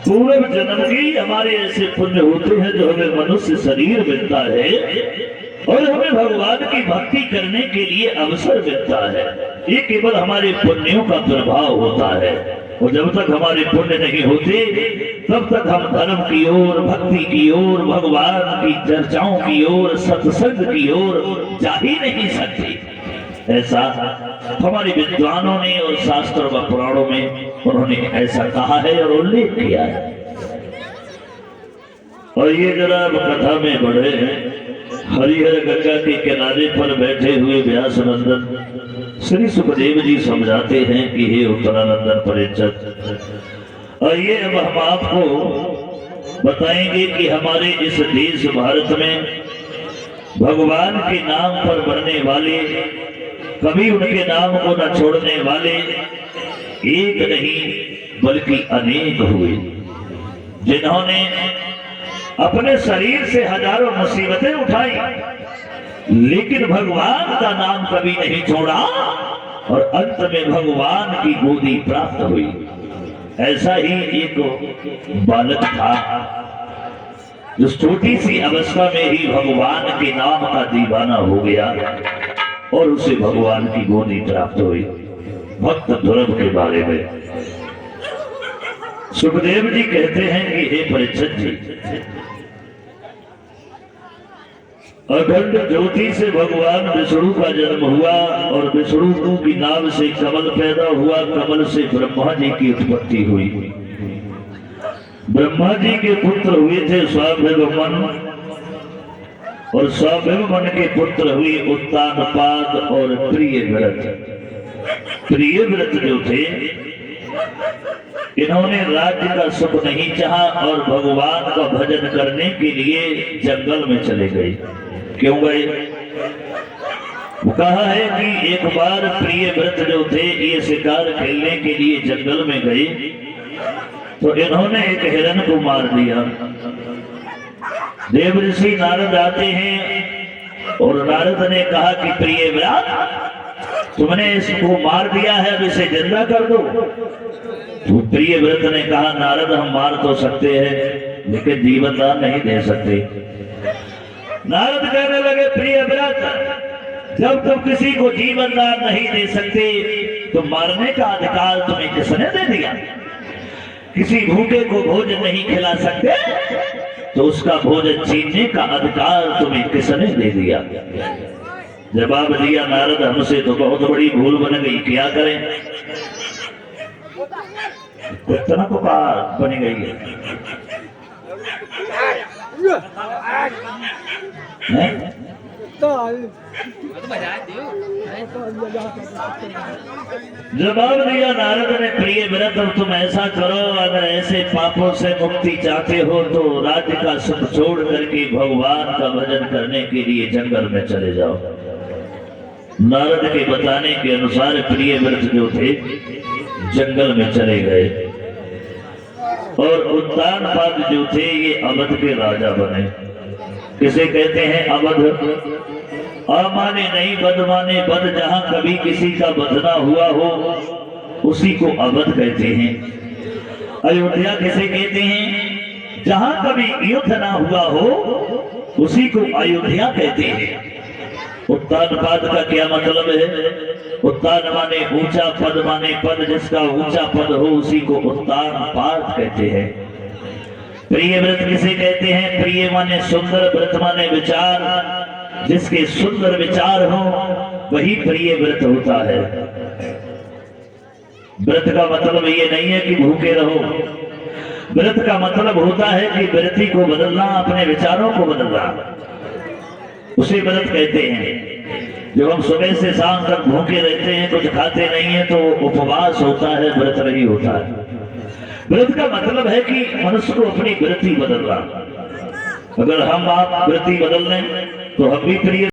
पूर्व जन्म की हमारे ऐसे पुण्य होते हैं जो हमें मनुष्य शरीर मिलता है और हमें भगवान की भक्ति करने के लिए अवसर मिलता है। ये केवल हमारे पुण्यों का प्रभाव होता है और जब तक हमारे पुण्य नहीं होते तब तक हम धर्म की ओर, भक्ति की ओर, भगवान की चर्चाओं की ओर, सत्संग की ओर जा ही नहीं सकते। ऐसा हमारे विद्वानों ने और शास्त्र व पुराणों में उन्होंने ऐसा कहा है और उल्लेख किया है। और ये जरा कथा में बढ़े हैं, हरिहर गंगा के किनारे पर बैठे हुए व्यास नंदन श्री सुखदेव जी समझाते हैं कि हे उत्तरानंदन परीक्षित, और ये अब हम आपको बताएंगे कि हमारे इस देश भारत में भगवान के नाम पर मरने वाले, कभी उनके नाम को न छोड़ने वाले एक नहीं बल्कि अनेक हुए, जिन्होंने अपने शरीर से हजारों मुसीबतें उठाई लेकिन भगवान का नाम कभी नहीं छोड़ा और अंत में भगवान की गोदी प्राप्त हुई। ऐसा ही एक बालक था जो छोटी सी अवस्था में ही भगवान के नाम का दीवाना हो गया और उसे भगवान की गोदी प्राप्त हुई। भक्त ध्रुव के बारे में सुखदेव जी कहते हैं कि हे परीक्षित जी, अखंड ज्योति से भगवान विष्णु का जन्म हुआ और विष्णु की नाभ से कमल पैदा हुआ, कमल से ब्रह्मा जी की उत्पत्ति हुई। ब्रह्मा जी के पुत्र हुए थे स्वाभिमन और स्वाभिमन के पुत्र हुए उत्तानपाद और प्रियव्रत। प्रियव्रत जो थे इन्होंने राज्य का सुख नहीं चाहा और भगवान का भजन करने के लिए जंगल में चले गए। क्यों गए? कहा है कि एक बार प्रियव्रत जो थे ये शिकार खेलने के लिए जंगल में गए तो इन्होंने एक हिरण को मार दिया। देव ऋषि नारद आते हैं और नारद ने कहा कि प्रियव्रत, तुमने इसको मार दिया है, अब इसे जिंदा कर दो। तो प्रियव्रत ने कहा, नारद हम मार तो सकते हैं लेकिन जीवन दान नहीं दे सकते। नारद कहने लगे, प्रियव्रत, जब तुम किसी को जीवन दान नहीं दे सकते तो मारने का अधिकार तुम्हें किसने दे दिया? किसी भूखे को भोजन नहीं खिला सकते तो उसका भोजन छीनने का अधिकार तुम्हें किसने दे दिया? जवाब दिया नारद, हमसे तो बहुत बड़ी भूल बन गई, क्या करें? कितना को बात बनी गई है? जवाब दिया नारद ने, प्रियव्रत, तुम ऐसा करो, अगर ऐसे पापों से मुक्ति चाहते हो तो राज्य का सुख छोड़ करके भगवान का भजन करने के लिए जंगल में चले जाओ। नारद के बताने के अनुसार प्रियव्रत जो थे जंगल में चले गए और उत्तानपाद जो थे ये अवध के राजा बने। किसे कहते हैं? अवध। अमाने नहीं बद माने बद, जहां कभी किसी का बदना हुआ हो उसी को अवध कहते हैं। अयोध्या किसे कहते हैं? जहां कभी युद्ध ना हुआ हो उसी को अयोध्या कहते हैं। उत्तानपाद का क्या मतलब है? उत्तान माने ऊंचा, पद माने पद, जिसका ऊंचा पद हो उसी को उत्तानपाद कहते हैं। प्रियव्रत किसे कहते हैं? प्रिय माने सुंदर, व्रत माने विचार, जिसके सुंदर विचार हो वही प्रियव्रत होता है। व्रत का मतलब ये नहीं है कि भूखे रहो, व्रत का मतलब होता है कि व्रती को बदलना, अपने विचारों को बदलना। उसे व्रत कहते हैं। जब हम सुबह से शाम तक भूखे रहते हैं, कुछ खाते नहीं है, तो उपवास होता है, व्रत नहीं होता है। व्रत का मतलब है कि मनुष्य को अपनी वृत्ति बदलना। अगर हम आप वृत्ति बदल लें तो हम भी प्रिय